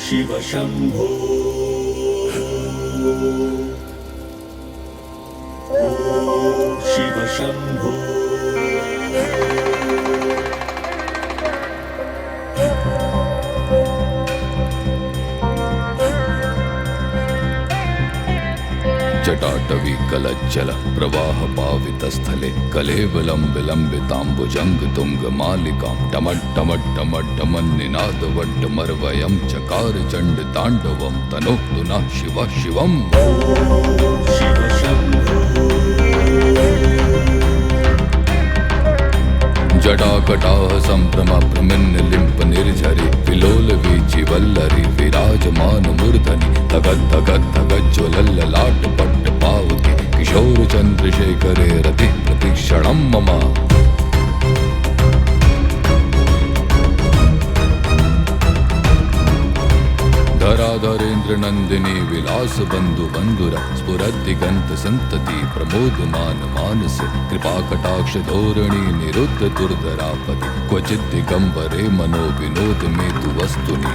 शिव शंभो शिव शंभो जटाटवी कलज्जल प्रवाह पावित स्थले कलेवलं विलंबितांबुजंग तुंग मालिकां टमट्टमट्टमट्टमन्निनादवड्डमर्वयं चकार चंड तांडवं तनोतु नः शिवः शिवम् शिव शंभो जटाकटाह संभ्रम प्रमिन्नलिम्प निर्झरि विलोल वीचि वल्लरि विराजमान मूर्धनि धगत् धगत् धगत् ज्वलल्ललाट पट्ट पावके किशोर चंद्रशेखरे रति प्रतिक्षणं मम धराधरेन्द्र नंदिनी विलास बंधु बंधुर स्फुरद्दिगंत संतति प्रमोदमान मानस कृपा कटाक्ष धोरणी निरुद्ध दुर्धरापति क्वचित् दिगंबरे मनो विनोद में तु वस्तुनि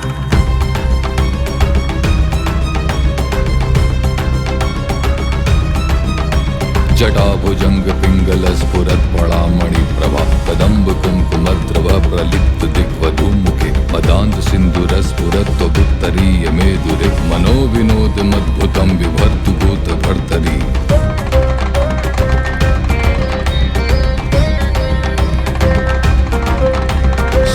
जटाभुजंग पिंगल स्फुरत् पड़ामणि प्रभा कदम्ब कुंकुमद्रव प्रलिप्त दिग्वधू मुखे मदांत सिंधुर स्फुरत् उत्तरीय मेदुरे मनो विनोद मद्भुतं विभर्तु भूत भर्तरी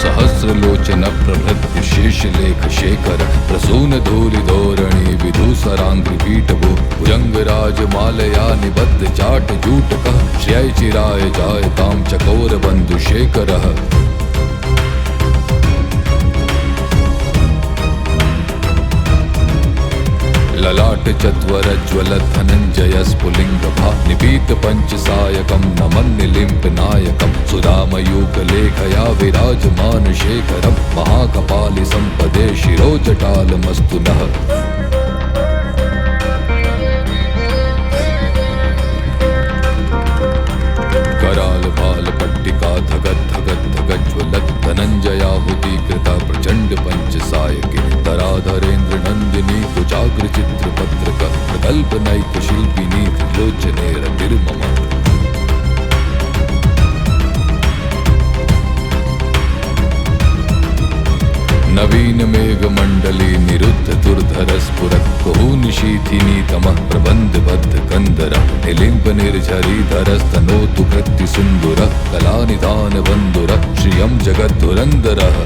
सहस्रलोचन प्रभृत्य शेषलेख शेखर प्रसून धूलि धोरणी विधूसरांघ्रि पीठभो भुजंगराज मालया निबद्ध चाट जूटकः श्रिय चिराय जायतां चकोर बंधु शेखरः ललाट चत्वर ज्वल धनंजय स्फुलिंग भा निपीत पंचसायकं नमन्निलिम्प नायकं सुधामयूक लेखया विराजमान शेखरं महाकपालि संपदे शिरो जटालमस्तु नः कराल भाल पट्टिका धगत् धगत् धगत् ज्वलत् धनंजयाहुति कृता प्रचंड पंचसायके धराधरेन्द्र नंदिनी कुचाग्र चित्रपत्रक प्रकल्प नैक शिल्पिनी त्रिलोचने रतिर्मम नवीन मेघ मंडली निरुद्ध दुर्धर स्फुरत् कहुनिशीथिनी तमः प्रबंध बद्ध कंदर निलिम्प निर्झरी धरस्तनोतु कृत्ति सुंदर कलानिधान बंधुर श्रियं जगद्धुरंदरः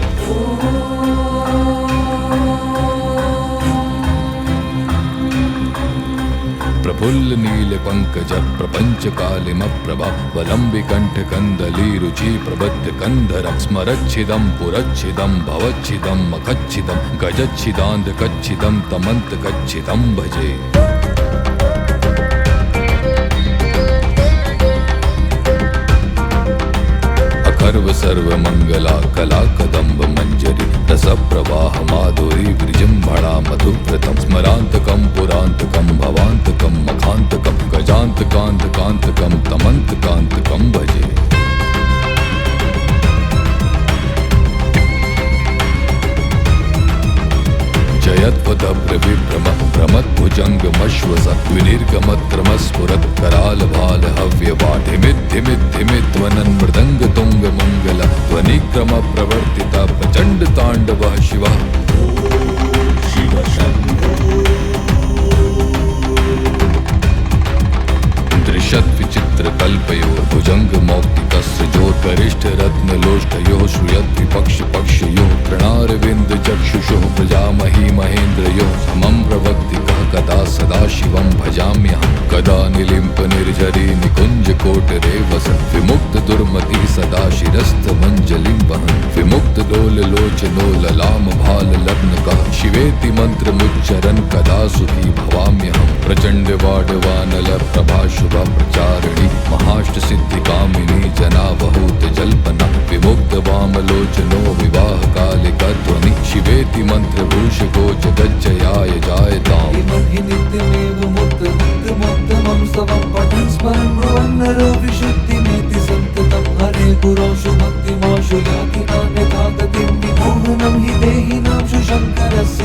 प्रफुल्ल नील पंकज प्रपंच कालिम प्रभा वलंबि कंठ कंदली रुचि प्रबद्ध कंधर स्मरच्छिदं पुरच्छिदं भवच्छिदं मखच्छिदं गजच्छिदांध कच्छिदं तमंत कच्छिदं भजे अखर्व सर्व मंगला कला कदंब मंजरी रस प्रवाह माधुरी विजृंभणा मधुव्रतं स्मरांतकं पुरांतकं भवांतकं मखांतकं गजांतकांतकांतकं तमंतकांतकं भजे जयत्वदभ्र विभ्रम भ्रमद्भुजंगमश्वस विनिर्गमत्रमस्फुरत् कराल भाल हव्य वाढिमिद्धिमिद्धिमिध्वनन् मृदंग तुंग मंगल ध्वनिक्रम प्रवर्तित प्रचंड तांडवः शिवः शिव शंभो दृशत् विचित्र कल्पयो भुजंग मौक्तिकस्य ज्योतिरिष्ठ रत्न लोष्टयो श्रूयत् विपक्ष पक्षयो तृणारविंद चक्षुषो प्रजामही महेन्द्रयो समं प्रवक्ति कः कदा सदा शिवं भजाम्यहं कदा निलिम्प निर्झरी निकुंज कोटरे वसन् विमुक्त दुर्मति सदा शिरस्थ मंजलिं वहन् विमुक्त डोल लोचनो ललाम भाल लग्न कः शिवेति मंत्र मुच्चरन् कदा सुखी भवाम्यहं प्रचंड वाडवानल प्रभा शुभ प्रचारिणी महाष्ट सिद्धि कामिनी जना बहुत जल्पना विमुक्त वामलोचनो विवाह कालिका ध्वनि शिवेति मंत्र भूषको जगज्जयाय जायताम् नित्यमेव मुक्तमुत्तमं स्तवं पठन् स्मरन् ब्रुवन्नरो विशुद्धिमेति सन्ततं हरे गुरोषु भक्तिमाशु याति नान्यथा गतिं विमोहनं हि देहिनां शङ्करस्य